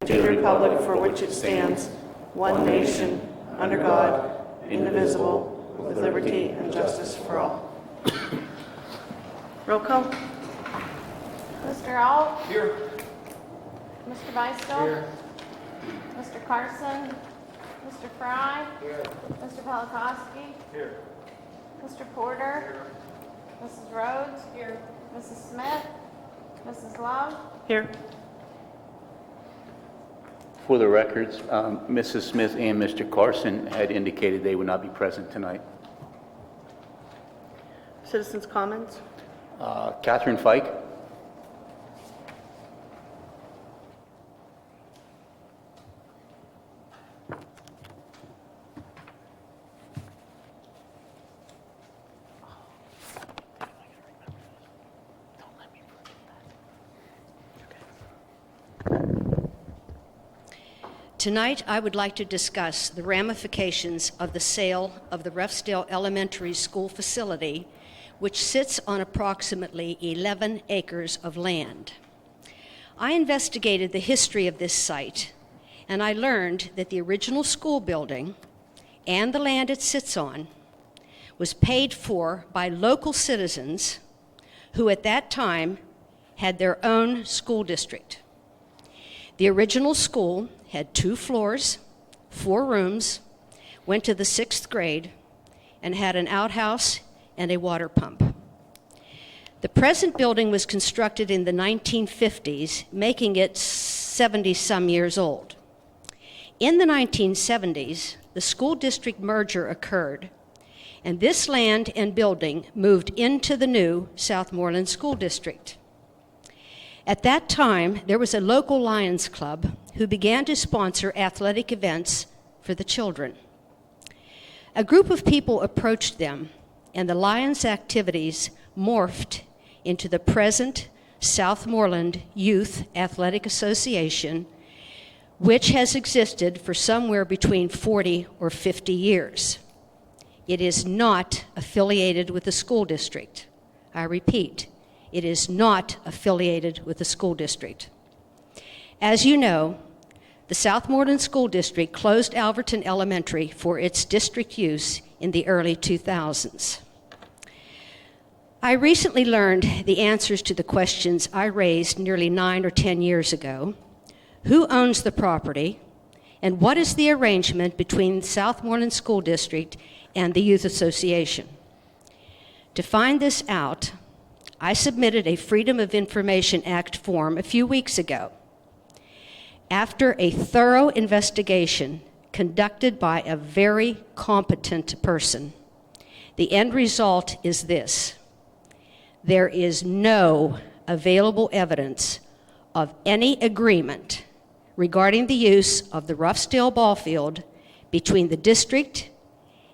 to the republic for which it stands, one nation, under God, indivisible, with liberty and justice for all. Roll call. Mr. Alt? Here. Mr. Beistel? Here. Mr. Carson? Mr. Fry? Here. Mr. Pelakowski? Here. Mr. Porter? Mrs. Rhodes? Here. Mrs. Smith? Mrs. Love? Here. For the records, Mrs. Smith and Mr. Carson had indicated they would not be present tonight. Citizens' comments? Catherine Fike? Tonight, I would like to discuss the ramifications of the sale of the Roughdale Elementary School facility, which sits on approximately 11 acres of land. I investigated the history of this site, and I learned that the original school building and the land it sits on was paid for by local citizens who at that time had their own school district. The original school had 2 floors, 4 rooms, went to the 6th grade, and had an outhouse and a water pump. The present building was constructed in the 1950s, making it 70-some years old. In the 1970s, the school district merger occurred, and this land and building moved into the new Southmoreland School District. At that time, there was a local Lions Club who began to sponsor athletic events for the children. A group of people approached them, and the Lions activities morphed into the present Southmoreland Youth Athletic Association, which has existed for somewhere between 40 or 50 years. It is not affiliated with the school district. I repeat, it is not affiliated with the school district. As you know, the Southmoreland School District closed Alverton Elementary for its district use in the early 2000s. I recently learned the answers to the questions I raised nearly 9 or 10 years ago. Who owns the property, and what is the arrangement between Southmoreland School District and the Youth Association? To find this out, I submitted a Freedom of Information Act form a few weeks ago. After a thorough investigation conducted by a very competent person, the end result is this: there is no available evidence of any agreement regarding the use of the Roughdale ball field between the district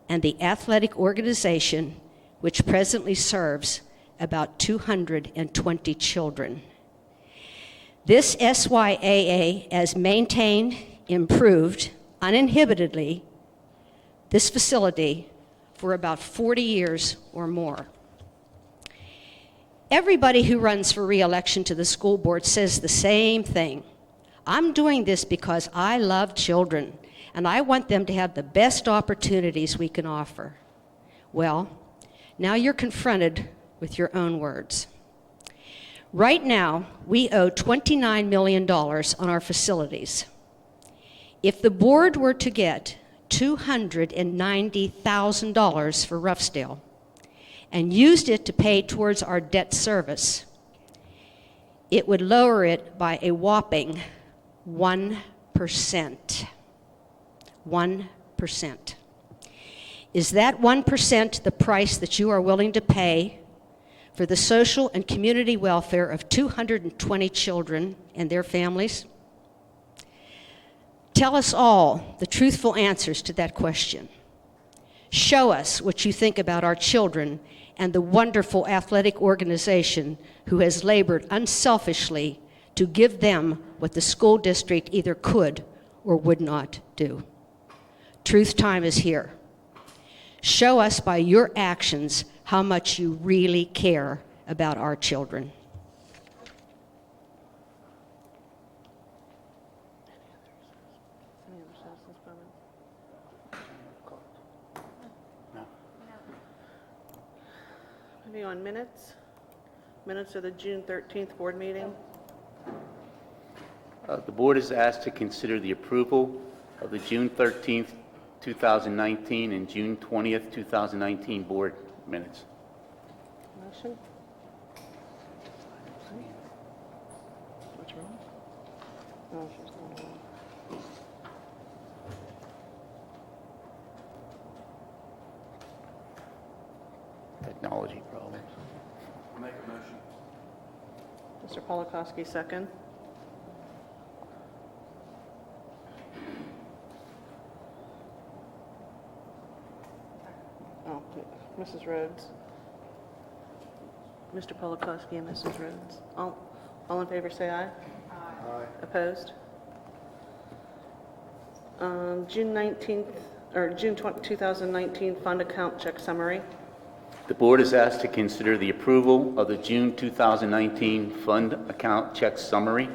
and the athletic organization, which presently serves about 220 children. This SYAA has maintained, improved, uninhibitedly, this facility for about 40 years or more. Everybody who runs for re-election to the school board says the same thing. I'm doing this because I love children, and I want them to have the best opportunities we can offer. Well, now you're confronted with your own words. Right now, we owe $29 million on our facilities. If the board were to get $290,000 for Roughdale and used it to pay towards our debt service, it would lower it by a whopping 1%. 1%. Is that 1% the price that you are willing to pay for the social and community welfare of 220 children and their families? Tell us all the truthful answers to that question. Show us what you think about our children and the wonderful athletic organization who has labored unselfishly to give them what the school district either could or would not do. Truth time is here. Show us by your actions how much you really care about our children. citizens' comments? No. Moving on, minutes. Minutes of the June 13th board meeting. The board is asked to consider the approval of the June 13th, 2019 and June 20th, 2019 board minutes. Motion? What's wrong? Oh, she's not on. Technology problems. Make a motion. Mr. Polakowski, second. Oh, Mrs. Rhodes. Mr. Polakowski and Mrs. Rhodes. All in favor, say aye. Aye. Opposed? June 19th, or June 2019 fund account check summary. The board is asked to consider the approval of the June 2019 fund account check summary.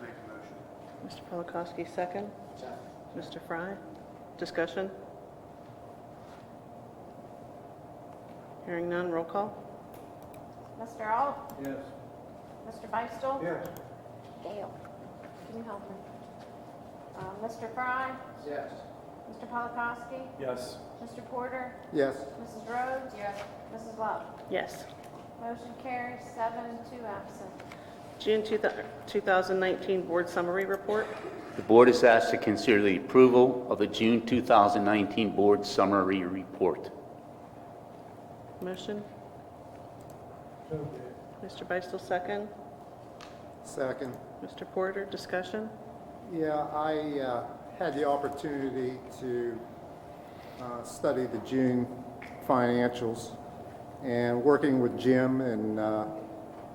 Make a motion. Mr. Polakowski, second. Mr. Fry, discussion? Hearing none, roll call. Mr. Alt? Yes. Mr. Beistel? Yes. Dale, can you help me? Mr. Fry? Yes. Mr. Polakowski? Yes. Mr. Porter? Yes. Mrs. Rhodes? Yes. Mrs. Love? Yes. Motion carries 7-2 absent. June 2019 board summary report. The board is asked to consider the approval of the June 2019 board summary report. Motion. Mr. Beistel, second. Second. Mr. Porter, discussion? Yeah, I had the opportunity to study the June financials, and working with Jim and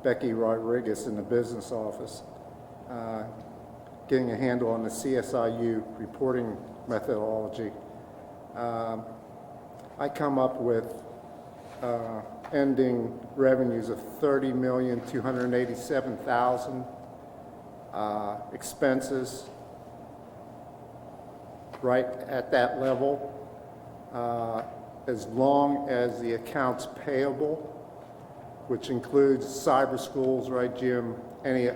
Becky Rodriguez in the business office, getting a handle on the CSIU reporting methodology. I come up with ending revenues of $30,287,000, expenses right at that level, as long as the accounts payable, which includes cyber schools, right, Jim? Any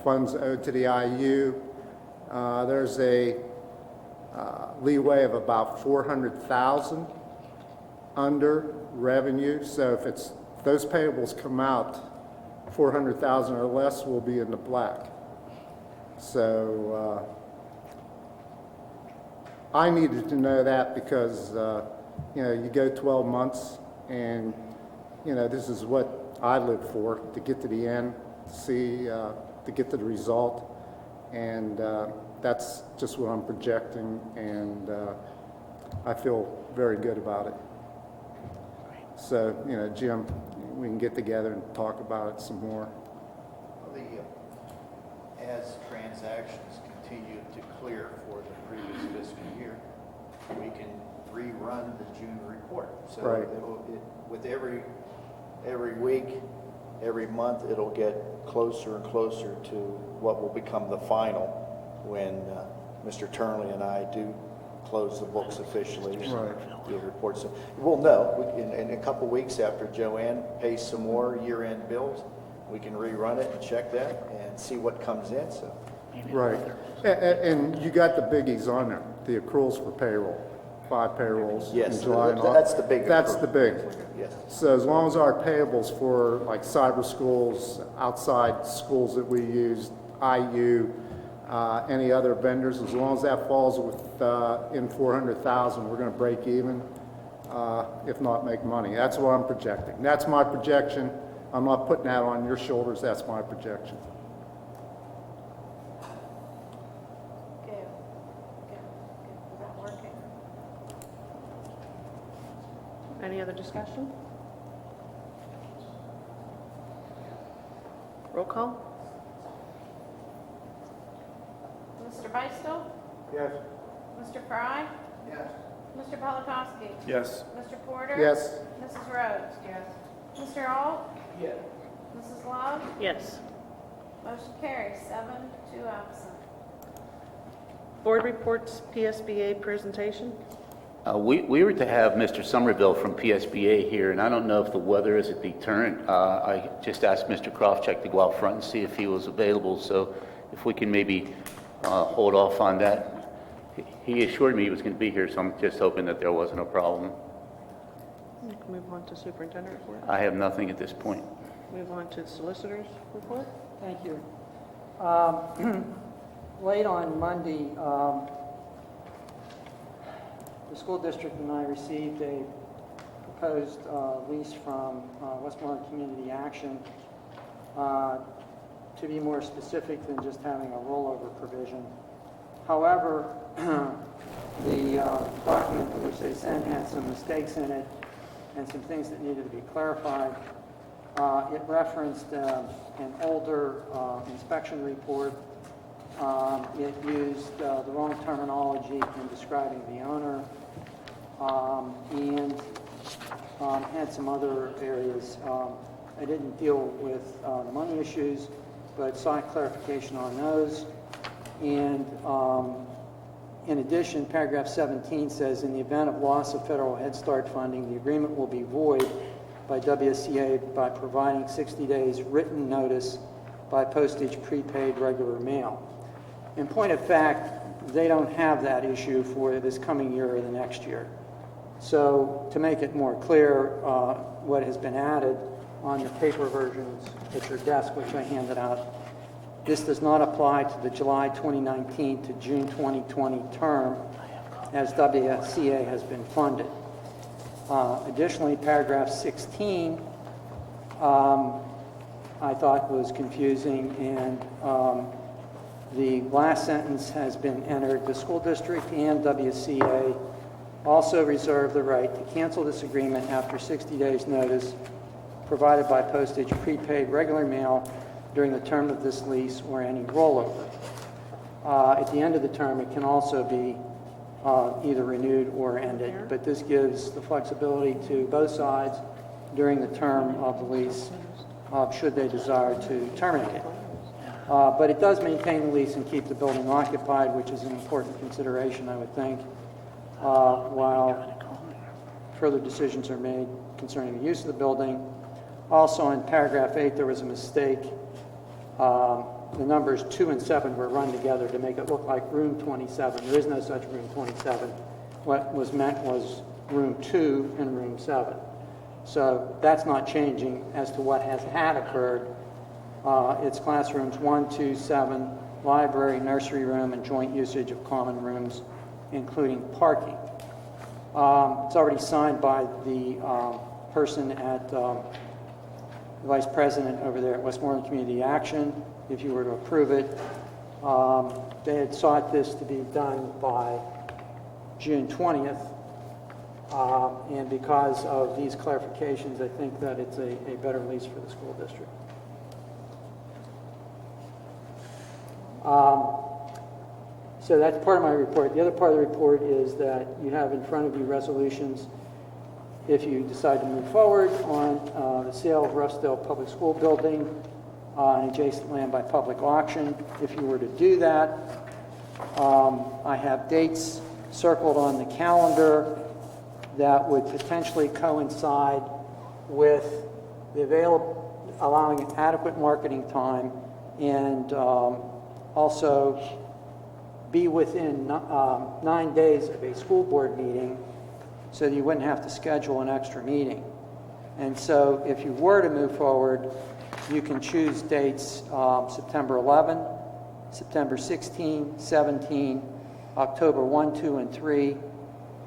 funds owed to the IU. There's a leeway of about $400,000 under revenue. So if those payables come out $400,000 or less, we'll be in the black. So I needed to know that because you go 12 months, and this is what I live for, to get to the end, to get to the result, and that's just what I'm projecting, and I feel very good about it. So, Jim, we can get together and talk about it some more. As transactions continue to clear for the previous fiscal year, we can rerun the June report. So Right. With every week, every month, it'll get closer and closer to what will become the final when Mr. Turnley and I do close the books officially and do the report. So we'll know in a couple weeks after Joanne pays some more year-end bills, we can rerun it and check that and see what comes in. So Right. And you got the biggies on there, the accruals for payroll, 5 payrolls Yes, in July and that's the big That's accrual. the big. yes. So as long as our payables for like cyber schools, outside schools that we use, IU, any other vendors, as long as that falls in 400,000, we're going to break even, if not make money. That's what I'm projecting. That's my projection. I'm not putting that on your shoulders. That's my projection. Good. Is that working? Any other discussion? Roll call? Mr. Beistel? Yes. Mr. Fry? Yes. Mr. Polakowski? Yes. Mr. Porter? Yes. Mrs. Rhodes? Yes. Mr. Alt? Yes. Mrs. Love? Yes. Motion carries, 7, 2 absent. Board reports, PSBA presentation. We were to have Mr. Somerville from PSBA here, and I don't know if the weather is a deterrent. I just asked Mr. Krofcheck to go out front and see if he was available, so if we can maybe hold off on that. He assured me he was going to be here, so I'm just hoping that there wasn't a problem. Move on to superintendent report. I have nothing at this point. Move on to solicitor's report. Thank you. Late on Monday, the school district and I received a proposed lease from Westmoreland Community Action, to be more specific than just having a rollover provision. However, the document which they sent had some mistakes in it and some things that needed to be clarified. It referenced an older inspection report. It used the wrong terminology in describing the owner, and had some other areas. I didn't deal with the money issues, but sought clarification on those. And in addition, paragraph 17 says, in the event of loss of federal Head Start funding, the agreement will be void by WSCA by providing 60 days written notice by postage prepaid regular mail. In point of fact, they don't have that issue for this coming year or the next year. So to make it more clear, what has been added on the paper versions at your desk, which I handed out, this does not apply to the July 2019 to June 2020 term as WSCA has been funded. Additionally, paragraph 16 I thought was confusing, and the last sentence has been entered. The school district and WCA also reserve the right to cancel this agreement after 60 days notice provided by postage prepaid regular mail during the term of this lease or any rollover. At the end of the term, it can also be either renewed or ended, but this gives the flexibility to both sides during the term of the lease, should they desire to terminate it. But it does maintain the lease and keep the building occupied, which is an important consideration, I would think, while further decisions are made concerning the use of the building. Also, in paragraph 8, there was a mistake. The numbers 2 and 7 were run together to make it look like room 27. There is no such room 27. What was meant was room 2 and room 7. So that's not changing as to what had occurred. It's classrooms 1, 2, 7, library, nursery room, and joint usage of common rooms, including parking. It's already signed by the person at the vice president over there at Westmoreland Community Action, if you were to approve it. They had sought this to be done by June 20th, and because of these clarifications, I think that it's a better lease for the school district. So that's part of my report. The other part of the report is that you have in front of you resolutions if you decide to move forward on the sale of Roughdale Public School Building and adjacent land by public auction. If you were to do that, I have dates circled on the calendar that would potentially coincide with the allowing adequate marketing time, and also be within 9 days of a school board meeting, so that you wouldn't have to schedule an extra meeting. And so if you were to move forward, you can choose dates September 11, September 16, 17, October 1, 2, and 3,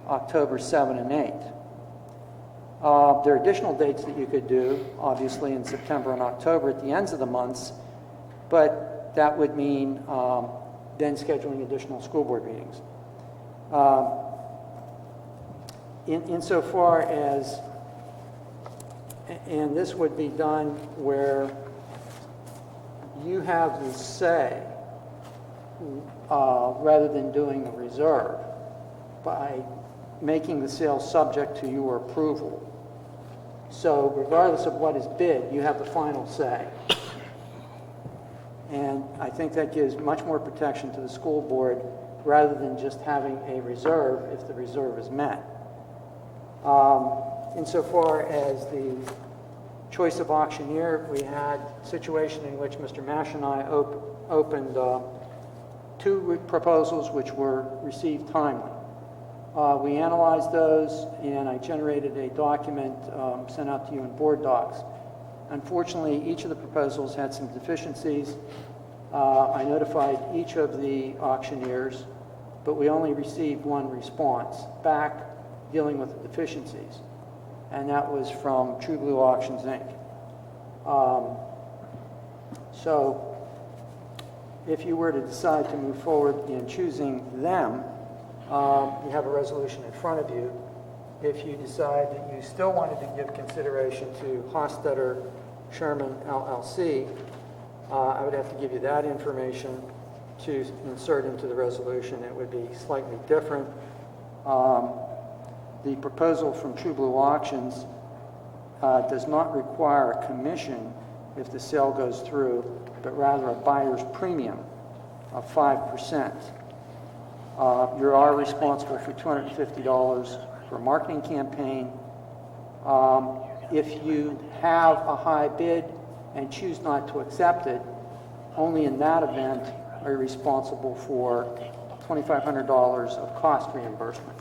October 7 and 8. There are additional dates that you could do, obviously in September and October at the ends of the months, but that would mean then scheduling additional school board meetings. Insofar as, and this would be done where you have the say, rather than doing a reserve by making the sale subject to your approval. So regardless of what is bid, you have the final say. And I think that gives much more protection to the school board rather than just having a reserve if the reserve is met. Insofar as the choice of auctioneer, we had a situation in which Mr. Mash and I opened two proposals which were received timely. We analyzed those, and I generated a document sent out to you in board docs. Unfortunately, each of the proposals had some deficiencies. I notified each of the auctioneers, but we only received one response back dealing with the deficiencies, and that was from True Blue Auctions, Inc. So if you were to decide to move forward in choosing them, you have a resolution in front of you. If you decide that you still wanted to give consideration to Hostetter Sherman LLC, I would have to give you that information to insert into the resolution. It would be slightly different. The proposal from True Blue Auctions does not require a commission if the sale goes through, but rather a buyer's premium of 5%. You are responsible for $250 for a marketing campaign. If you have a high bid and choose not to accept it, only in that event are you responsible for $2,500 of cost reimbursement.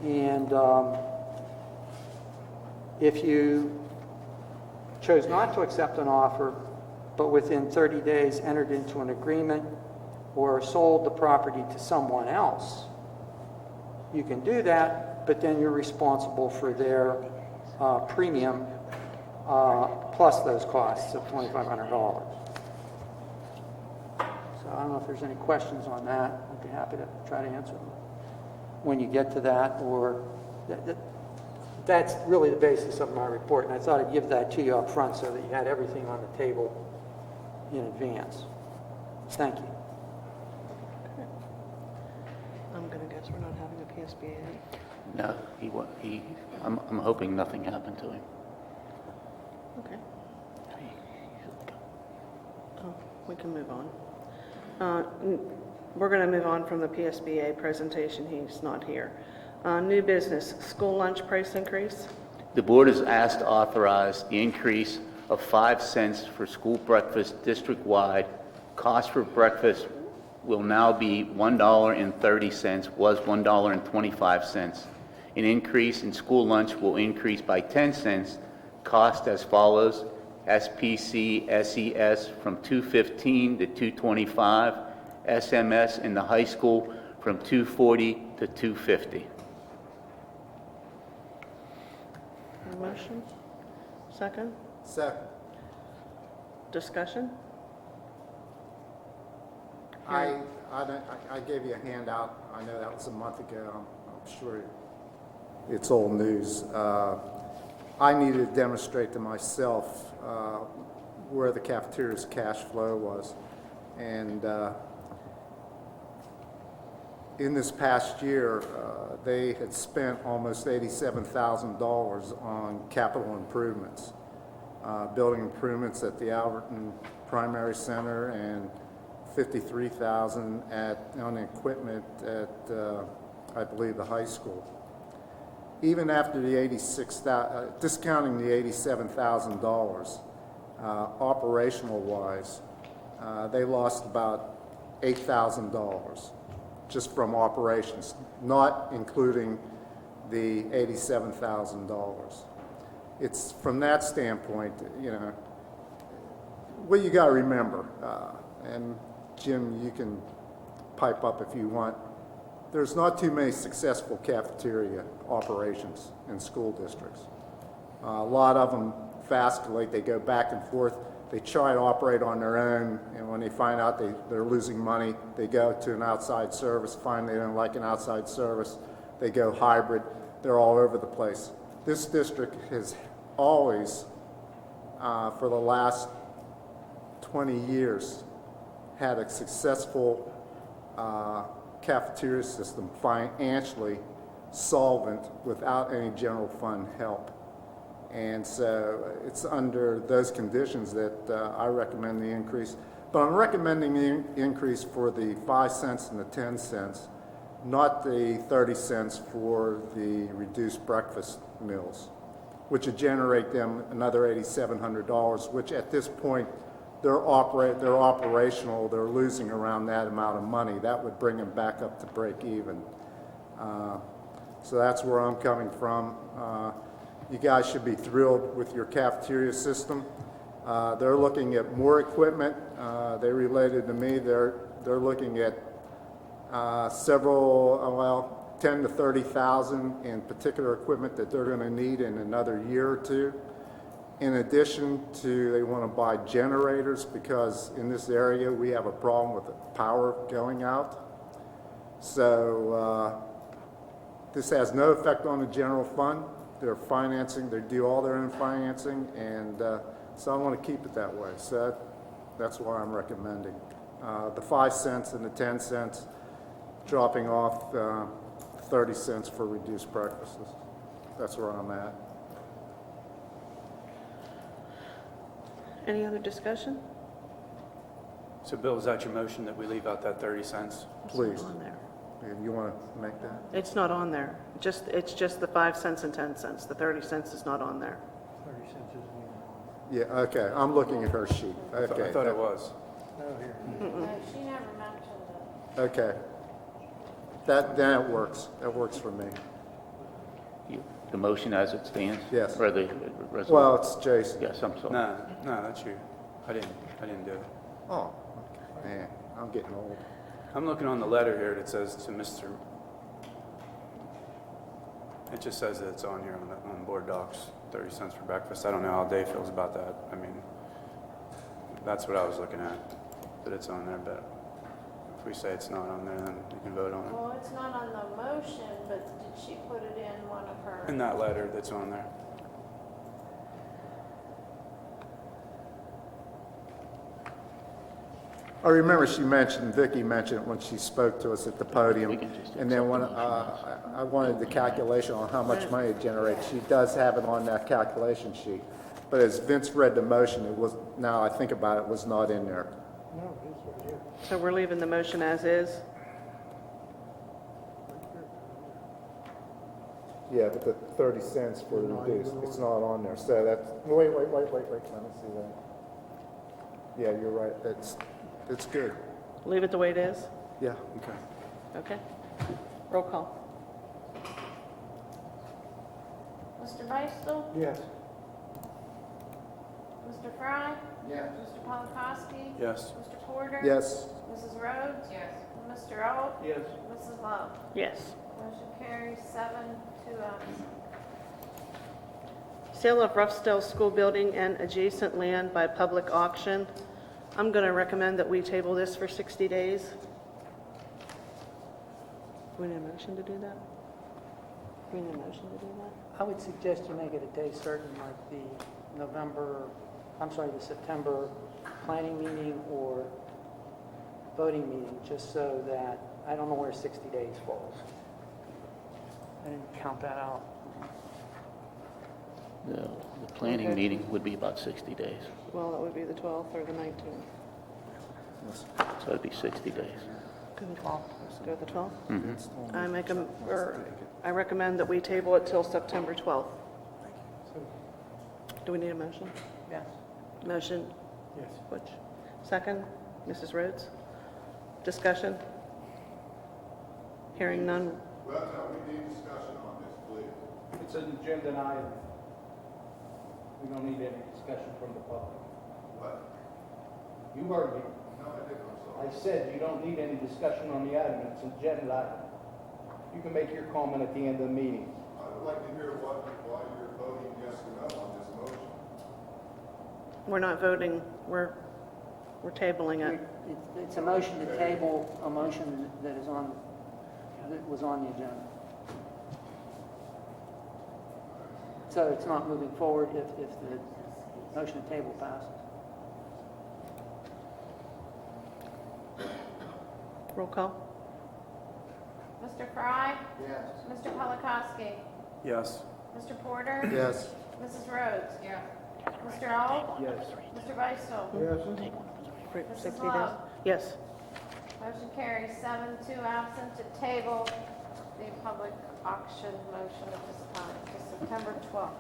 And if you chose not to accept an offer, but within 30 days entered into an agreement or sold the property to someone else, you can do that, but then you're responsible for their premium plus those costs of $2,500. So I don't know if there's any questions on that. I'd be happy to try to answer them when you get to that, or that's really the basis of my report, and I thought I'd give that to you up front so that you had everything on the table in advance. Thank you. I'm going to guess we're not having a PSBA. No, I'm hoping nothing happened to him. Okay. Oh, we can move on. We're going to move on from the PSBA presentation. He's not here. New business, school lunch price increase. The board is asked to authorize the increase of 5 cents for school breakfast district-wide. Cost for breakfast will now be $1.30, was $1.25. An increase in school lunch will increase by 10 cents. Cost as follows: SPC SES from $2.15 to $2.25, SMS in the high school from $2.40 to $2.50. Motion? Second? Second. Discussion? I gave you a handout. I know that was a month ago. I'm sure it's old news. I needed to demonstrate to myself where the cafeteria's cash flow was. And in this past year, they had spent almost $87,000 on capital improvements, building improvements at the Alberton Primary Center, and $53,000 on equipment at, I believe, the high school. Even after the discounting the $87,000, operational-wise, they lost about $8,000 just from operations, not including the $87,000. It's from that standpoint, you know, what you got to remember, and Jim, you can pipe up if you want. There's not too many successful cafeteria operations in school districts. A lot of them vacillate, they go back and forth. They try to operate on their own, and when they find out they're losing money, they go to an outside service, find they don't like an outside service, they go hybrid. They're all over the place. This district has always, for the last 20 years, had a successful cafeteria system financially solvent without any general fund help. And so it's under those conditions that I recommend the increase. But I'm recommending the increase for the 5 cents and the 10 cents, not the 30 cents for the reduced breakfast meals, which would generate them another $8,700, which at this point, they're operational, they're losing around that amount of money. That would bring them back up to break even. So that's where I'm coming from. You guys should be thrilled with your cafeteria system. They're looking at more equipment. They related to me, they're looking at several, 10 to 30,000 in particular equipment that they're going to need in another year or two. In addition to, they want to buy generators because in this area we have a problem with the power going out. So this has no effect on the general fund. They're financing, they do all their own financing, and so I want to keep it that way. So that's why I'm recommending the 5 cents and the 10 cents, dropping off 30 cents for reduced breakfasts. That's where I'm at. Any other discussion? So Bill, is that your motion that we leave out that 30 cents? Please. It's not on there. You want to make that? It's not on there. It's just the 5 cents and 10 cents. The 30 cents is not on there. Yeah, okay, I'm looking at her sheet. Okay. I thought it was. No, she never mentioned it. Okay. Then it works. That works for me. The motion as it stands? Yes. Or the resolution? Well, it's Jason. Yes, I'm sorry. No, that's you. I didn't do it. Oh, okay. Man, I'm getting old. I'm looking on the letter here that says to Mr. It just says that it's on here on board docs, 30 cents for breakfast. I don't know how Dave feels about that. I mean, that's what I was looking at, that it's on there, but if we say it's not on there, then you can vote on Well, it's not on the motion, but did she put it in one of her? it. In that letter that's on there. I remember Vicki mentioned it when she spoke to us at the podium. We can just And then accept when the motion. I wanted the calculation on how much money it generates, she does have it on that calculation sheet. But as Vince read the motion, it was, now I think about it, it was not in there. So we're leaving the motion as is? Yeah, but the 30 cents for the reduced, it's not on there. So that's, wait, let me see that. Yeah, you're right, it's good. Leave it the way it is? Yeah. Okay. Okay. Roll call. Mr. Beistel? Yes. Mr. Fry? Yes. Mr. Polakowski? Yes. Mr. Porter? Yes. Mrs. Rhodes? Yes. Mr. O? Yes. Mrs. Love? Yes. Motion carries 7, 2 absent. Sale of Roughdale School Building and adjacent land by public auction. I'm going to recommend that we table this for 60 days. Do we need a motion to do that? Do we need a motion to do that? I would suggest you make it a day certain, like the the September planning meeting or voting meeting, just so that, I don't know where 60 days falls. I didn't count that out. The planning meeting would be about 60 days, Well, that would be the 12th or the 19th. so it'd be 60 days. Go with the 12th? Mhm. I recommend that we table it till September 12th. Do we need a motion? Yes. Motion, Yes. Butch. Second, Mrs. Rhodes. Discussion? Hearing none. Well, no, we need discussion on this, please. It's an agenda item. We don't need any discussion from the public. What? You heard me. No, I didn't, I'm I said you don't need any discussion on the item. It's an agenda item. You can make your comment at the end of the meeting. I would like to hear why you're voting yes or no on this motion. We're not voting, we're tabling it. It's a motion to table a motion that was on the agenda. So it's not moving forward if the motion to table passes. Roll call. Mr. Fry? Yes. Mr. Polakowski? Yes. Mr. Porter? Yes. Mrs. Rhodes? Yes. Mr. Alt? Yes. Mr. Beistel? For Mrs. 60 days? Love? Yes. Motion carries 7-2 absent to table the public auction motion at this time to September 12th.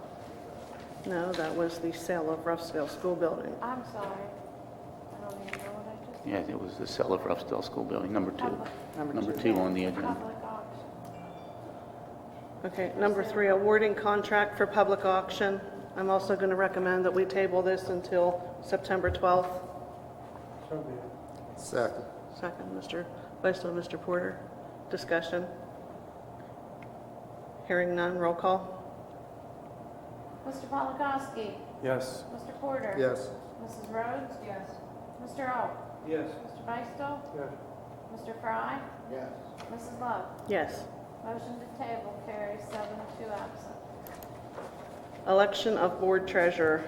No, that was the sale of Ruffsdale School Building. I'm sorry. I don't even know what I just said. Yeah, it was the sale of Ruffsdale School Building, number 2. Public- Number 2 on the agenda. Public auction. Okay, number 3, awarding contract for public auction. I'm also going to recommend that we table this until September 12th. Second. Second, Mr. Beistel, Mr. Porter. Discussion. Hearing none, roll call. Mr. Polakowski? Yes. Mr. Porter? Yes. Mrs. Rhodes? Yes. Mr. Alt? Yes. Mr. Beistel? Yes. Mr. Fry? Yes. Mrs. Love? Yes. Motion to table carries 7-2 absent. Election of board treasurer.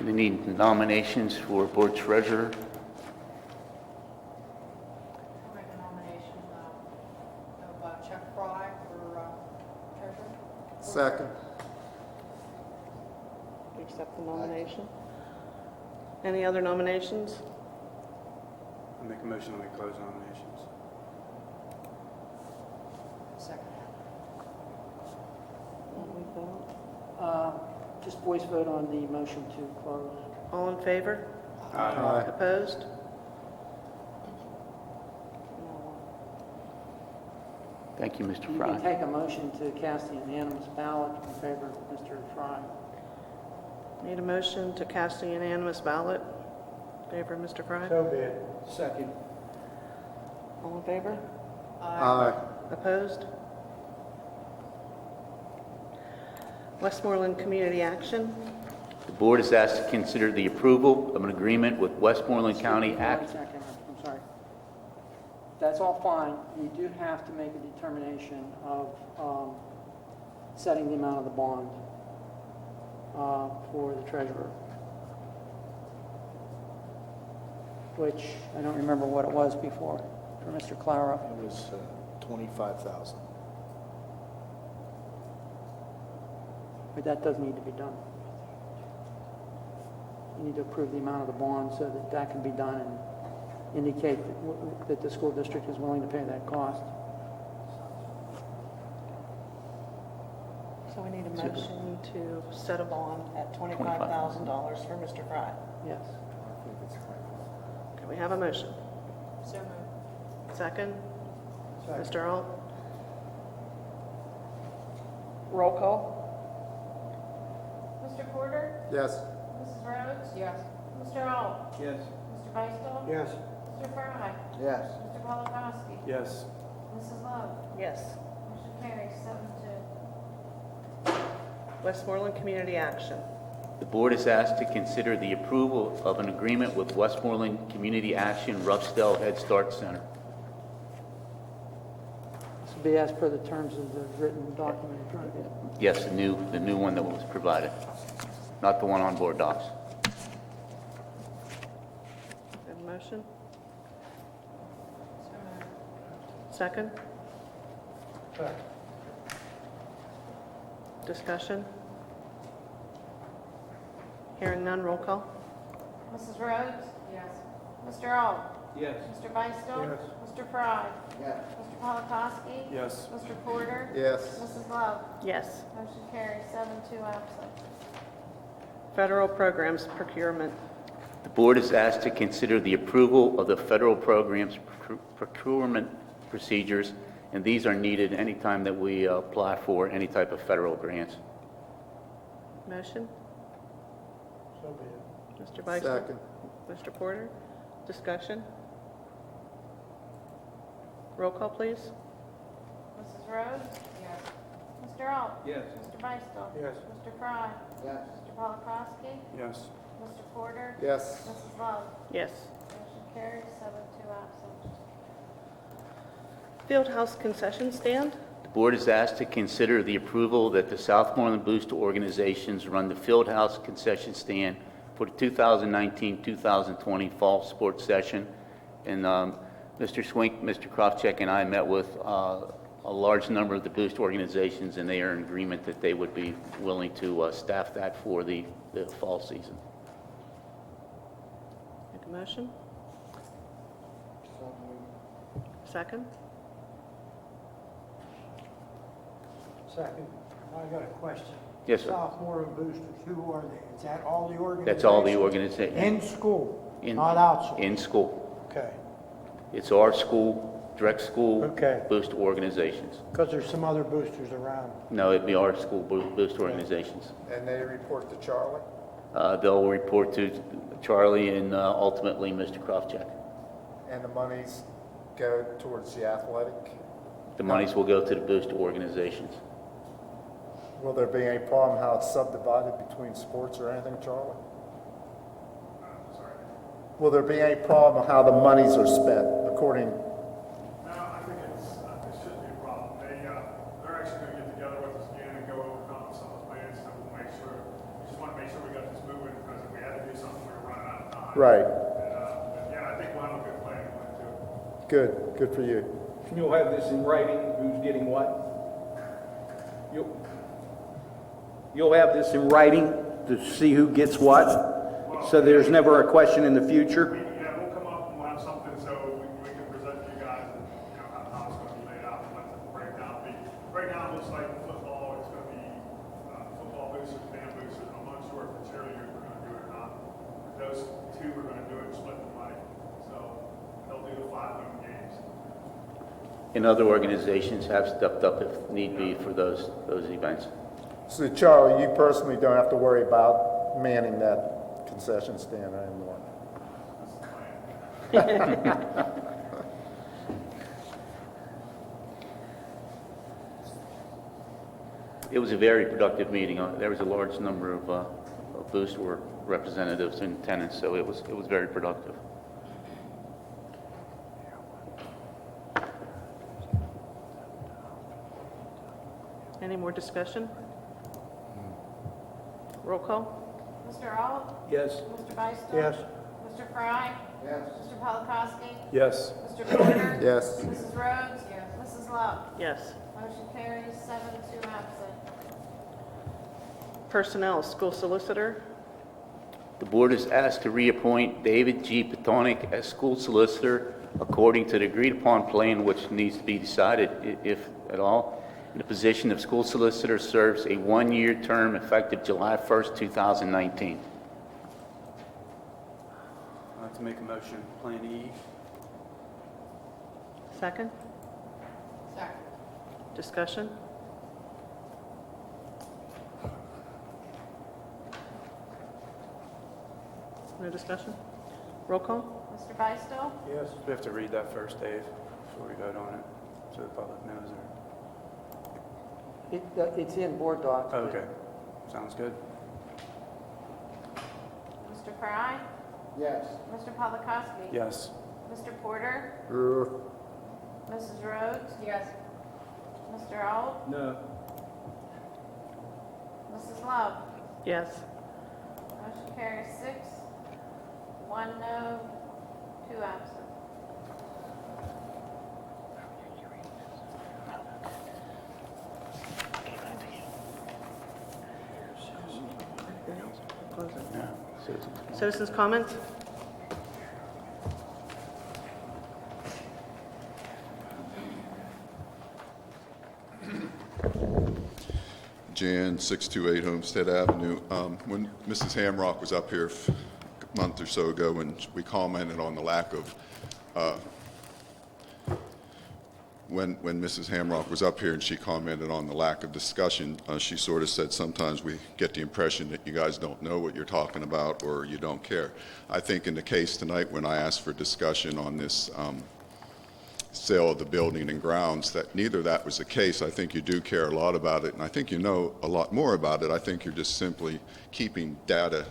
We need nominations for board treasurer. I'll make a nomination of Chuck Fry for treasurer. Second. You accept the nomination? Any other nominations? I'll make a motion that we close nominations. Second. Just voice vote on the motion to close. All in favor? Aye. Opposed? Thank you, Mr. You Fry. can take a motion to cast the unanimous ballot in favor of Mr. Fry. Need a motion to cast a unanimous ballot in favor of Mr. Fry? So be it. Second. All in favor? Aye. Opposed? Westmoreland Community Action. The board is asked to consider the approval of an agreement with Westmoreland County One Act. second, I'm sorry. That's all fine. You do have to make a determination of setting the amount of the bond for the treasurer, which I don't remember what it was before for Mr. Clara. It was 25,000. But that does need to be done. You need to approve the amount of the bond so that that can be done and indicate that the school district is willing to pay that cost. So we need a motion to set a bond at $25,000 for Mr. Fry. Yes. Can we have a motion? So moved. Second? Mr. Alt? Roll call? Mr. Porter? Yes. Mrs. Rhodes? Yes. Mr. Alt? Yes. Mr. Beistel? Yes. Mr. Fry? Yes. Mr. Polakowski? Yes. Mrs. Love? Yes. Motion carries 7-2. Westmoreland Community Action. The board is asked to consider the approval of an agreement with Westmoreland Community Action Ruffsdale Head Start Center. This will be as per the terms of the written document in front of you. Yes, the new one that was provided, not the one on board docs. Have a motion? So moved. Second? Discussion? Hearing none, roll call? Mrs. Rhodes? Yes. Mr. Alt? Yes. Mr. Beistel? Yes. Mr. Fry? Yes. Mr. Polakowski? Yes. Mr. Porter? Yes. Mrs. Love? Yes. Motion carries 7-2 absent. Federal Programs Procurement. The board is asked to consider the approval of the federal programs procurement procedures, and these are needed anytime that we apply for any type of federal grants. Motion? So be it. Mr. Beistel? Second. Mr. Porter? Discussion? Roll call, please. Mrs. Rhodes? Yes. Mr. Alt? Yes. Mr. Beistel? Yes. Mr. Fry? Yes. Mr. Polakowski? Yes. Mr. Porter? Yes. Mrs. Love? Yes. Motion carries 7-2 absent. Fieldhouse Concession Stand. The board is asked to consider the approval that the Southmoreland Booster organizations run the Fieldhouse concession stand for the 2019-2020 fall sports session. And Mr. Swink, Mr. Krofcheck, and I met with a large number of the boost organizations, and they are in agreement that they would be willing to staff that for the fall season. Make a motion? Second? Second, I got a question. Yes, sir. Southmoreland boosters, who are they? Is that all the organizations? That's all the organizations. In school, In- not outside? In school. Okay, It's our school, direct school Okay. boost organizations. because there's some other boosters around. No, it'd be our school boost organizations. And they report to Charlie? They'll report to Charlie and ultimately Mr. Krofcheck. And the monies go towards the athletic? The monies will go to the boost organizations. Will there be any problem how it's subdivided between sports or anything, Charlie? Will there be any problem how the monies are spent according? No, I think it shouldn't be a problem. They're actually going to get together with us again and go over some of the plans, and we'll make sure, we just want to make sure we got this moving, because if we had to do something, we were running out of time. Right. And yeah, I think we'll have a good plan going too. Good for you. You'll have this in writing, who's getting what? You'll have this in writing to see who gets what? So there's never a question in the future? Yeah, we'll come up and we'll have something so we can present to you guys, and, you know, how it's going to be laid out and what the breakdown will be. Right now, it looks like football, it's going to be football boosters, band boosters. I'm not sure if the cheerleaders are going to do it or not. Those two are going to do it and split the money. So they'll do the 5 home games. And other organizations have stepped up if need be for those events. So Charlie, you personally don't have to worry about manning that concession stand anymore. It was a very productive meeting. There was a large number of boost representatives in attendance, so it was very productive. Any more discussion? Roll call? Mr. Alt? Yes. Mr. Beistel? Yes. Mr. Fry? Yes. Mr. Polakowski? Yes. Mr. Porter? Yes. Mrs. Rhodes? Yes. Mrs. Love? Yes. Motion carries 7-2 absent. Personnel, school solicitor? The board is asked to reappoint David G. Patonik as school solicitor according to the agreed-upon plan, which needs to be decided, if at all. The position of school solicitor serves a 1-year term effective July 1st, 2019. I'd like to make a motion, Plan E. Second? Second. Discussion? No discussion? Roll call? Mr. Beistel? Yes. We have to read that first, Dave, before we vote on it, so the public knows it. It's in board docs. Oh, okay, sounds good. Mr. Fry? Yes. Mr. Polakowski? Yes. Mr. Porter? Uh, Mrs. Rhodes? Yes. Mr. Alt? No. Mrs. Love? Yes. Motion carries 6, 1 no, 2 absent. Close it. Yeah, citizens. Citizens' comments? Jan, 628 Homestead Avenue. When Mrs. Hamrock was up here a month or so ago, and we commented on the lack of, when Mrs. Hamrock was up here and she commented on the lack of discussion, she sort of said sometimes we get the impression that you guys don't know what you're talking about or you don't care. I think in the case tonight, when I asked for discussion on this sale of the building and grounds, that neither that was the case. I think you do care a lot about it, and I think you know a lot more about it. I think you're just simply keeping data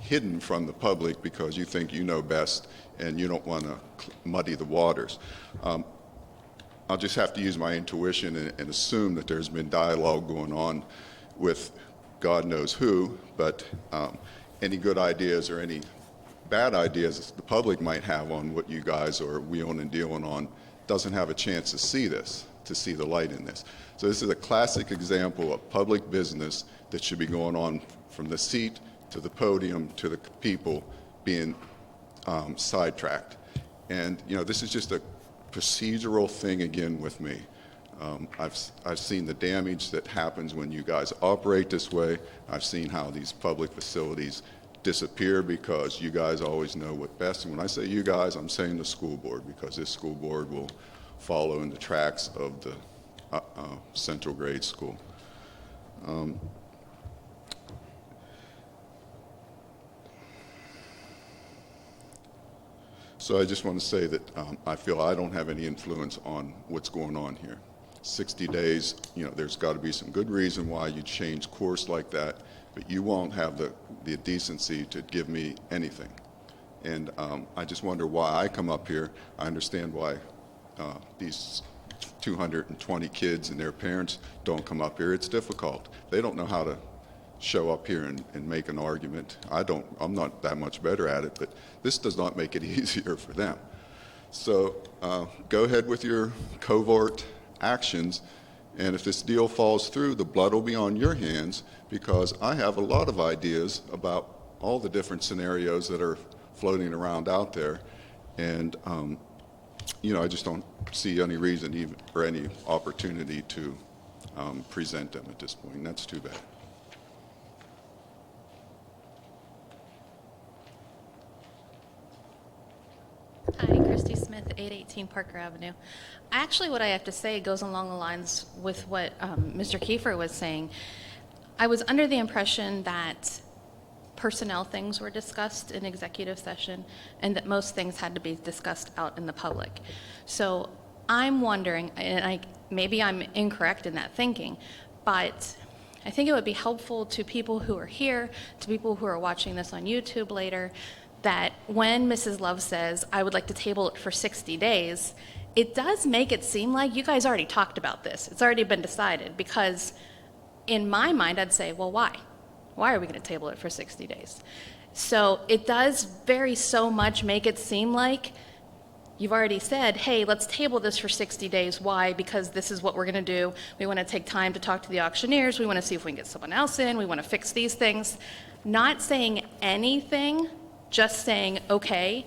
hidden from the public because you think you know best and you don't want to muddy the waters. I'll just have to use my intuition and assume that there's been dialogue going on with God knows who, but any good ideas or any bad ideas the public might have on what you guys are wheeling and dealing on doesn't have a chance to see this, to see the light in this. So this is a classic example of public business that should be going on from the seat to the podium to the people being sidetracked. And, you know, this is just a procedural thing again with me. I've seen the damage that happens when you guys operate this way. I've seen how these public facilities disappear because you guys always know what best. And when I say you guys, I'm saying the school board, because this school board will follow in the tracks of the central grade school. So I just want to say that I feel I don't have any influence on what's going on here. 60 days, you know, there's got to be some good reason why you change course like that, but you won't have the decency to give me anything. And I just wonder why I come up here. I understand why these 220 kids and their parents don't come up here. It's difficult. They don't know how to show up here and make an argument. I'm not that much better at it, but this does not make it easier for them. So go ahead with your covert actions, and if this deal falls through, the blood will be on your hands, because I have a lot of ideas about all the different scenarios that are floating around out there, and you know, I just don't see any reason even or any opportunity to present them at this point, and that's too bad. Hi, Christy Smith, 818 Parker Avenue. Actually, what I have to say goes along the lines with what Mr. Kiefer was saying. I was under the impression that personnel things were discussed in executive session and that most things had to be discussed out in the public. So I'm wondering, and maybe I'm incorrect in that thinking, but I think it would be helpful to people who are here, to people who are watching this on YouTube later, that when Mrs. Love says, I would like to table it for 60 days, it does make it seem like you guys already talked about this. It's already been decided, because in my mind, I'd say, well, why? Why are we going to table it for 60 days? So it does very so much make it seem like you've already said, hey, let's table this for 60 days. Why? Because this is what we're going to do. We want to take time to talk to the auctioneers. We want to see if we can get someone else in. We want to fix these things. Not saying anything, just saying, okay,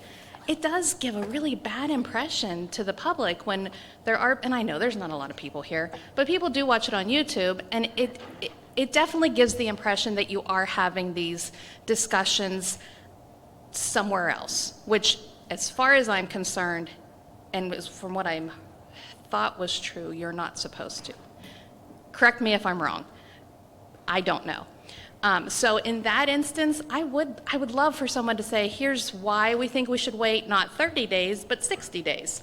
it does give a really bad impression to the public when there are, and I know there's not a lot of people here, but people do watch it on YouTube, and it definitely gives the impression that you are having these discussions somewhere else, which, as far as I'm concerned, and from what I thought was true, you're not supposed to. Correct me if I'm wrong. I don't know. So in that instance, I would love for someone to say, here's why we think we should wait not 30 days, but 60 days.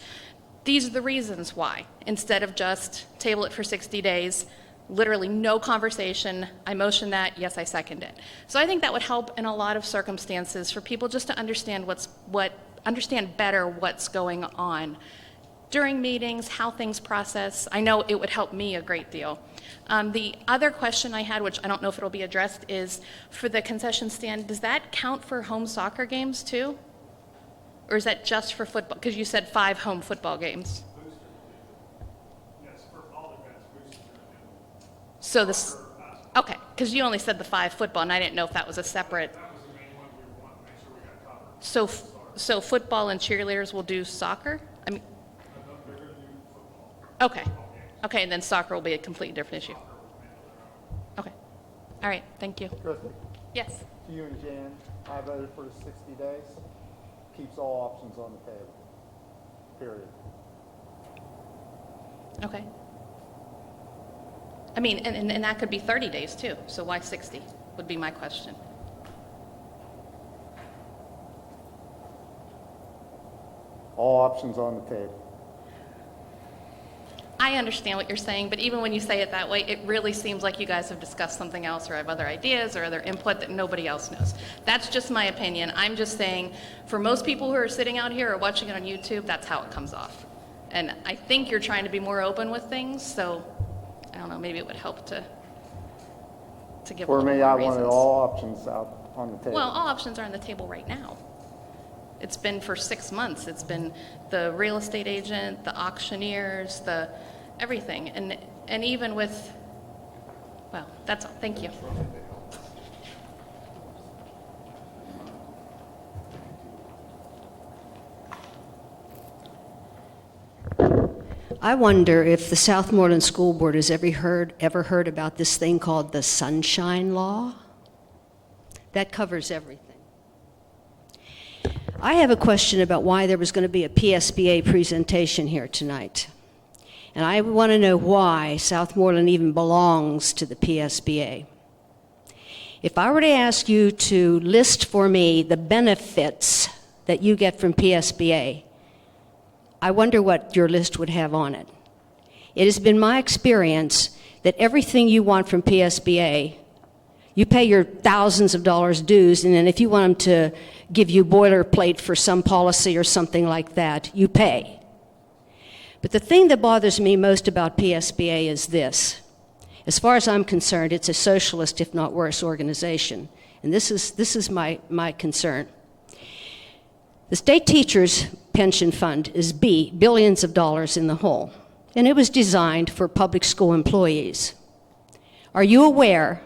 These are the reasons why, instead of just table it for 60 days, literally no conversation. I motion that, yes, I second it. So I think that would help in a lot of circumstances for people just to understand understand better what's going on during meetings, how things process. I know it would help me a great deal. The other question I had, which I don't know if it'll be addressed, is for the concession stand, does that count for home soccer games too? Or is that just for football? Because you said 5 home football games. Yes, for all events, boosters and So this, okay, because you only said the 5 football, and I didn't know if that was a separate. that was the main one we want to make sure we got covered. So football and cheerleaders will do soccer? I mean, They're going to do football. okay. Okay, and then soccer will be a completely different issue. Okay. All right, thank you. Christie, Yes. to you and Jan, I voted for the 60 days. Keeps all options on the table, period. Okay. I mean, and that could be 30 days too, so why 60 would be my question. All options on the table. I understand what you're saying, but even when you say it that way, it really seems like you guys have discussed something else or have other ideas or other input that nobody else knows. That's just my opinion. I'm just saying, for most people who are sitting out here or watching it on YouTube, that's how it comes off. And I think you're trying to be more open with things, so I don't know, maybe it would help to give a For little me, more I reasons. wanted all options out on the table. Well, all options are on the table right now. It's been for 6 months. It's been the real estate agent, the auctioneers, the everything. And even with, well, that's all. Thank you. I wonder if the Southmoreland School Board has ever heard about this thing called the Sunshine Law? That covers everything. I have a question about why there was going to be a PSBA presentation here tonight. And I want to know why Southmoreland even belongs to the PSBA. If I were to ask you to list for me the benefits that you get from PSBA, I wonder what your list would have on it. It has been my experience that everything you want from PSBA, you pay your thousands of dollars dues, and then if you want them to give you boilerplate for some policy or something like that, you pay. But the thing that bothers me most about PSBA is this. As far as I'm concerned, it's a socialist, if not worse, organization. And this is my concern. The state teachers' pension fund is billions of dollars in the hole, and it was designed for public school employees. Are you aware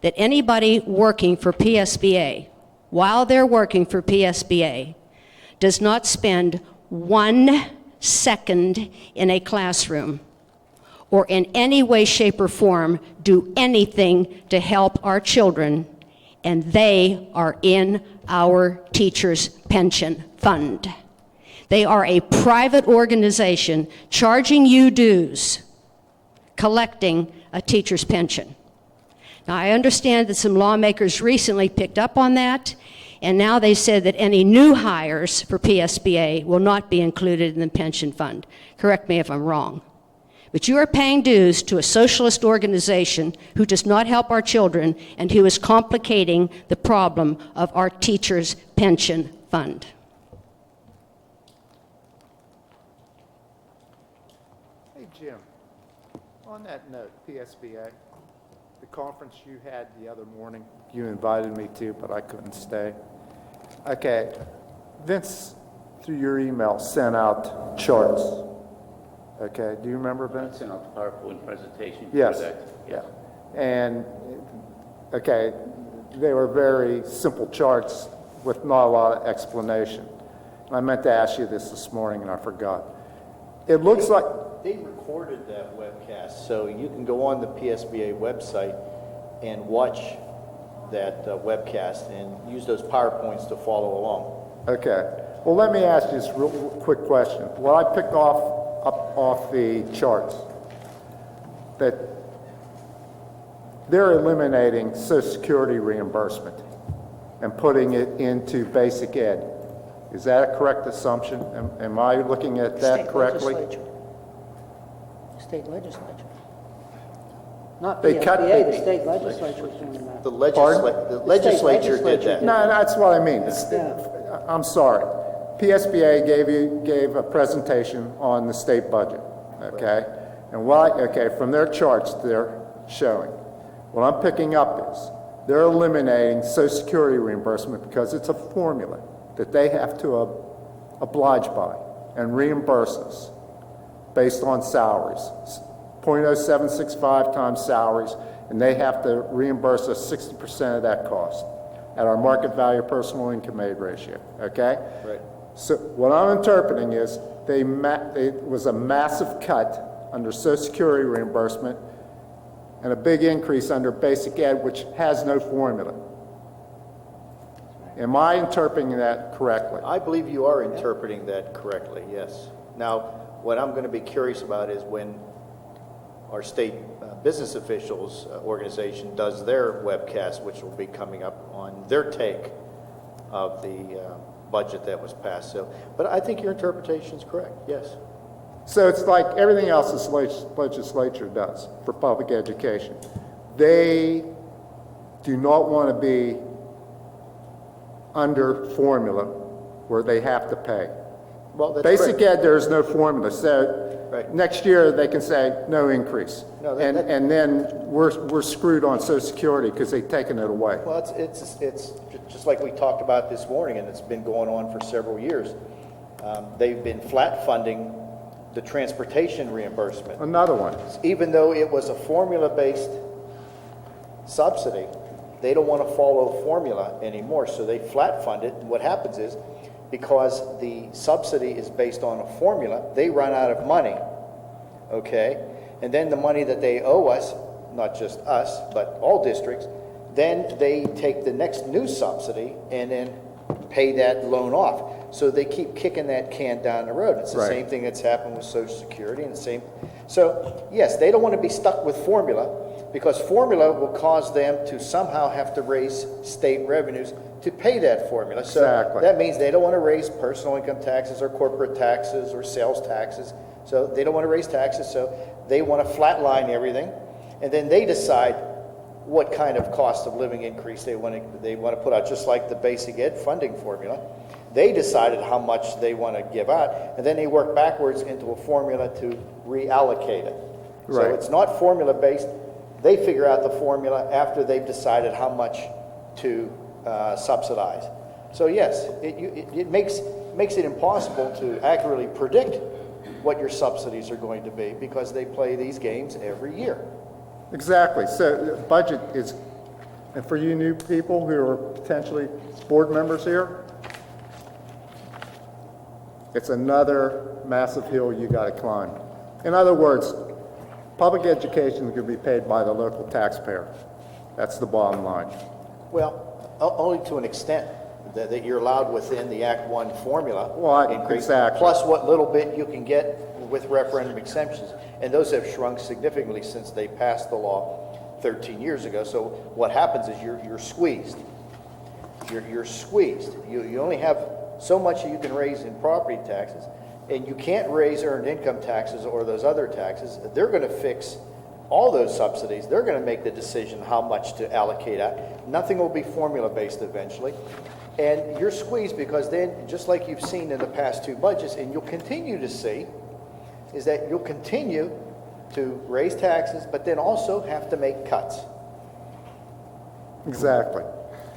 that anybody working for PSBA, while they're working for PSBA, does not spend 1 second in a classroom or in any way, shape, or form do anything to help our children, and they are in our teachers' pension fund? They are a private organization charging you dues, collecting a teacher's pension. Now, I understand that some lawmakers recently picked up on that, and now they said that any new hires for PSBA will not be included in the pension fund. Correct me if I'm wrong. But you are paying dues to a socialist organization who does not help our children and who is complicating the problem of our teachers' pension fund. Hey, Jim, on that note, PSBA, the conference you had the other morning, you invited me to, but I couldn't stay. Okay, Vince, through your email, sent out charts. Okay, do you remember, Vince? Sent out the PowerPoint presentation. Yes. For that. Yeah. And, okay, they were very simple charts with not a lot of explanation. And I meant to ask you this morning, and I forgot. It looks like... They recorded that webcast, so you can go on the PSBA website and watch that webcast and use those PowerPoints to follow along. Okay. Well, let me ask you this real quick question. What I picked off the charts, that they're eliminating Social Security reimbursement and putting it into basic ed. Is that a correct assumption? Am I looking at that correctly? State legislature. Not They cut PSBA, the- the state legislature is doing that. The Pardon? legislature did that. No, that's what I mean. Yeah. I'm sorry. PSBA gave a presentation on the state budget, okay? And from their charts they're showing, what I'm picking up is they're eliminating Social Security reimbursement because it's a formula that they have to oblige by and reimburse us based on salaries. 0.0765 times salaries, and they have to reimburse us 60% of that cost at our market value personal income aid ratio, okay? Right. So what I'm interpreting is it was a massive cut under Social Security reimbursement and a big increase under basic ed, which has no formula. Am I interpreting that correctly? I believe you are interpreting that correctly, yes. Now, what I'm going to be curious about is when our state business officials organization does their webcast, which will be coming up on their take of the budget that was passed. So, but I think your interpretation is correct, yes. So it's like everything else this legislature does for public education. They do not want to be under formula where they have to pay. Well, that's Basic correct. ed, there is no formula, so Right. next year, they can say, no increase. No, And then we're screwed on Social Security because they've taken it away. Well, it's just like we talked about this morning, and it's been going on for several years. They've been flat funding the transportation reimbursement. Another one. Even though it was a formula-based subsidy, they don't want to follow formula anymore, so they flat fund it. And what happens is, because the subsidy is based on a formula, they run out of money, okay? And then the money that they owe us, not just us, but all districts, then they take the next new subsidy and then pay that loan off. So they keep kicking that can down the road. It's the Right. same thing that's happened with Social Security and the same. So yes, they don't want to be stuck with formula, because formula will cause them to somehow have to raise state revenues to pay that formula. So Exactly. that means they don't want to raise personal income taxes or corporate taxes or sales taxes. So they don't want to raise taxes, so they want to flatline everything. And then they decide what kind of cost of living increase they want to put out, just like the basic ed funding formula. They decided how much they want to give out, and then they work backwards into a formula to reallocate it. So Right. it's not formula based. They figure out the formula after they've decided how much to subsidize. So yes, it makes it impossible to accurately predict what your subsidies are going to be, because they play these games every year. Exactly. So the budget is, and for you new people who are potentially board members here, it's another massive hill you got to climb. In other words, public education is going to be paid by the local taxpayer. That's the bottom line. Well, only to an extent that you're allowed within the Act 1 formula increase, exactly. plus what little bit you can get with referendum exemptions. And those have shrunk significantly since they passed the law 13 years ago. So what happens is you're squeezed. You're squeezed. You only have so much you can raise in property taxes, and you can't raise earned income taxes or those other taxes. They're going to fix all those subsidies. They're going to make the decision how much to allocate out. Nothing will be formula-based eventually. And you're squeezed, because then, just like you've seen in the past two budgets, and you'll continue to see, is that you'll continue to raise taxes, but then also have to make cuts. Exactly.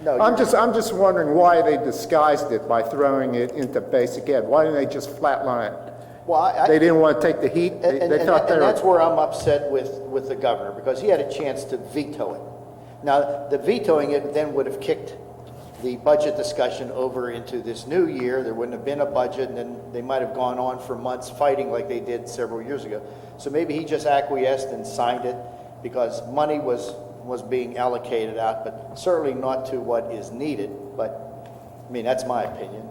No, I'm just wondering why they disguised it by throwing it into basic ed. Why didn't they just flatline it? Well, They didn't want to take the heat. They thought they and were. that's where I'm upset with the governor, because he had a chance to veto it. Now, the vetoing it then would have kicked the budget discussion over into this new year. There wouldn't have been a budget, and then they might have gone on for months fighting like they did several years ago. So maybe he just acquiesced and signed it because money was being allocated out, but certainly not to what is needed. But, I mean, that's my opinion.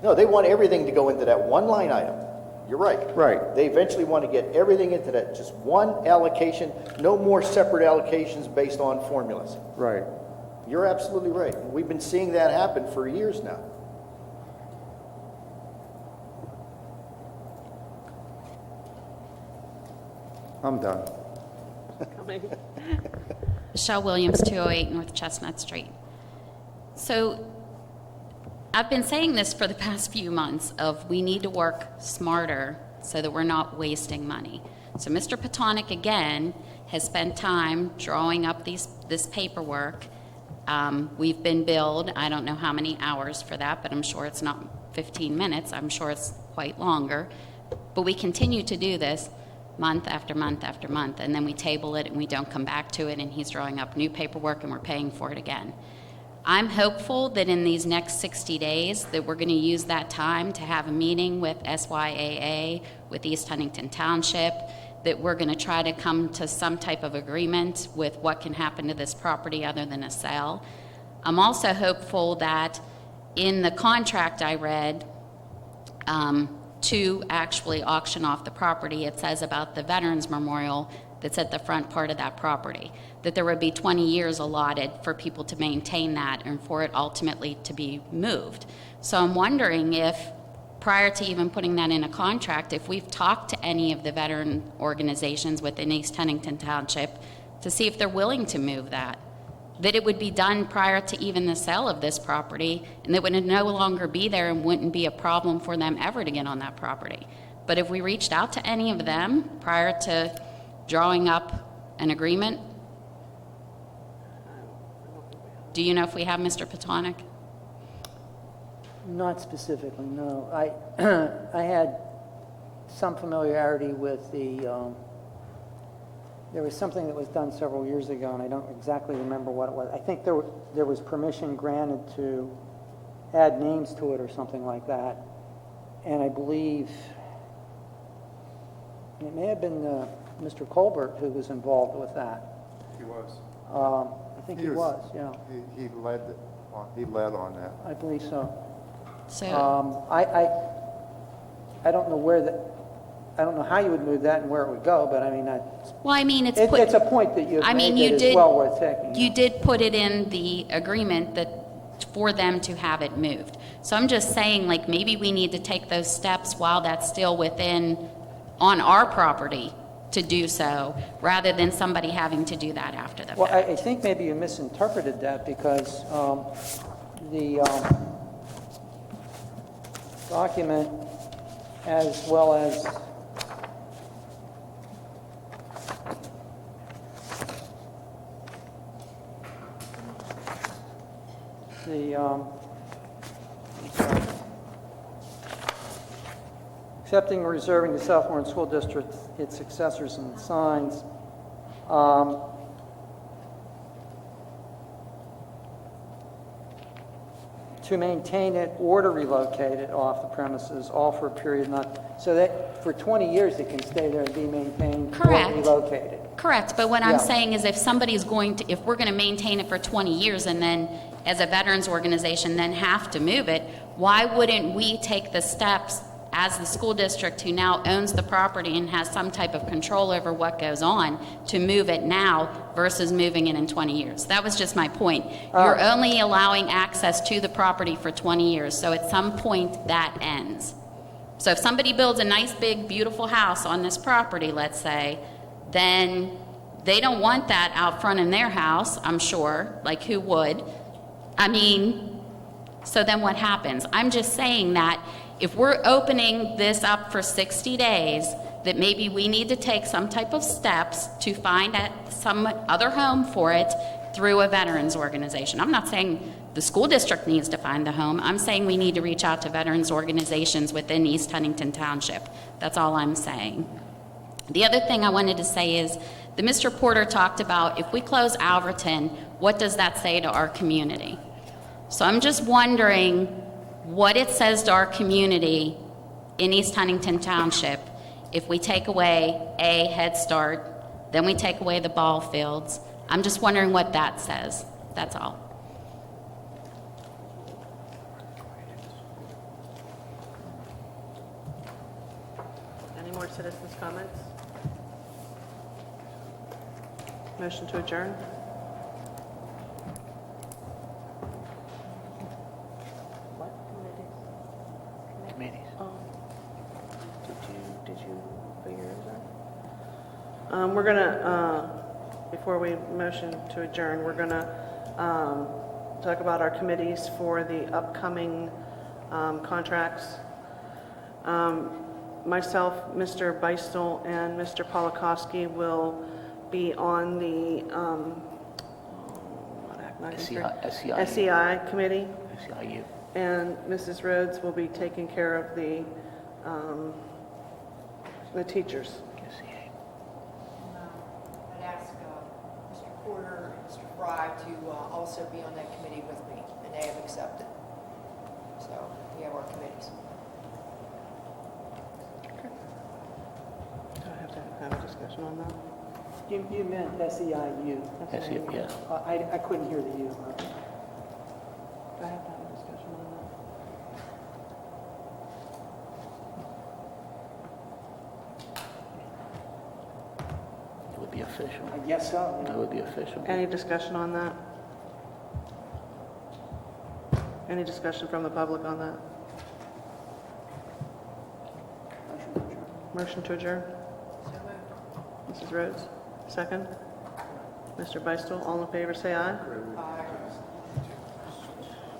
No, they want everything to go into that one line item. You're right. Right. They eventually want to get everything into that, just one allocation, no more separate allocations based on formulas. Right. You're absolutely right. We've been seeing that happen for years now. I'm done. Michelle Williams, 208 North Chestnut Street. So I've been saying this for the past few months of we need to work smarter so that we're not wasting money. So Mr. Patonic, again, has spent time drawing up this paperwork. We've been billed, I don't know how many hours for that, but I'm sure it's not 15 minutes. I'm sure it's quite longer. But we continue to do this month after month after month, and then we table it and we don't come back to it, and he's drawing up new paperwork and we're paying for it again. I'm hopeful that in these next 60 days that we're going to use that time to have a meeting with SYAA, with East Huntington Township, that we're going to try to come to some type of agreement with what can happen to this property other than a sale. I'm also hopeful that in the contract I read, to actually auction off the property, it says about the Veterans Memorial that's at the front part of that property, that there would be 20 years allotted for people to maintain that and for it ultimately to be moved. So I'm wondering if, prior to even putting that in a contract, if we've talked to any of the veteran organizations within East Huntington Township to see if they're willing to move that. that it would be done prior to even the sale of this property, and it would no longer be there and wouldn't be a problem for them ever to get on that property. But if we reached out to any of them prior to drawing up an agreement, do you know if we have Mr. Petonic? Not specifically, no. I had some familiarity with there was something that was done several years ago, and I don't exactly remember what it was. I think there was permission granted to add names to it or something like that. And I believe it may have been Mr. Colbert who was involved with that. He was. I think he was, yeah. He led on that. I believe so. So, I don't know I don't know how you would move that and where it would go, but I mean, well, I mean, it's it's a point that you've I mean, made you that did, is well worth taking. you did put it in the agreement that for them to have it moved. So I'm just saying, like, maybe we need to take those steps while that's still on our property to do so, rather than somebody having to do that after the Well, fact. I think maybe you misinterpreted that because the document, as well as accepting and reserving the Southmoreland School District, its successors and signs. To maintain it or to relocate it off the premises, all for a period not, so that for 20 years it can stay there and be maintained Correct. or relocated. Correct, but what I'm Yeah. saying is if if we're going to maintain it for 20 years and then, as a veterans organization, then have to move it, why wouldn't we take the steps as the school district who now owns the property and has some type of control over what goes on to move it now versus moving it in 20 years? That was just my point. You're only allowing access to the property for 20 years, so at some point that ends. So if somebody builds a nice, big, beautiful house on this property, let's say, then they don't want that out front in their house, I'm sure. Like, who would? I mean, so then what happens? I'm just saying that if we're opening this up for 60 days, that maybe we need to take some type of steps to find some other home for it through a veterans organization. I'm not saying the school district needs to find the home. I'm saying we need to reach out to veterans organizations within East Huntington Township. That's all I'm saying. The other thing I wanted to say is that Mr. Porter talked about if we close Alverton, what does that say to our community? So I'm just wondering what it says to our community in East Huntington Township if we take away a Head Start, then we take away the ball fields. I'm just wondering what that says. That's all. Any more citizens' comments? Motion to adjourn? Committees. Did you figure it out? We're gonna, before we motion to adjourn, we're gonna talk about our committees for the upcoming contracts. Myself, Mr. Beistel, and Mr. Polakowski will be on the SEI committee. SEIU. And Mrs. Rhodes will be taking care of the teachers. I'd ask Mr. Porter and Mr. Fry to also be on that committee with me, and they have accepted. So we have our committees. Do I have to have a discussion on that? You meant SEIU. SEIU, yeah. I couldn't hear the U. Do I have to have a discussion on that? It would be official. I guess so. It would be official. Any discussion on that? Any discussion from the public on that? Motion to adjourn? So moved. Mrs. Rhodes, second? Mr. Beistel, all in favor, say aye.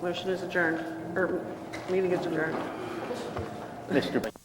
Motion is adjourned, or meeting is adjourned. Mr.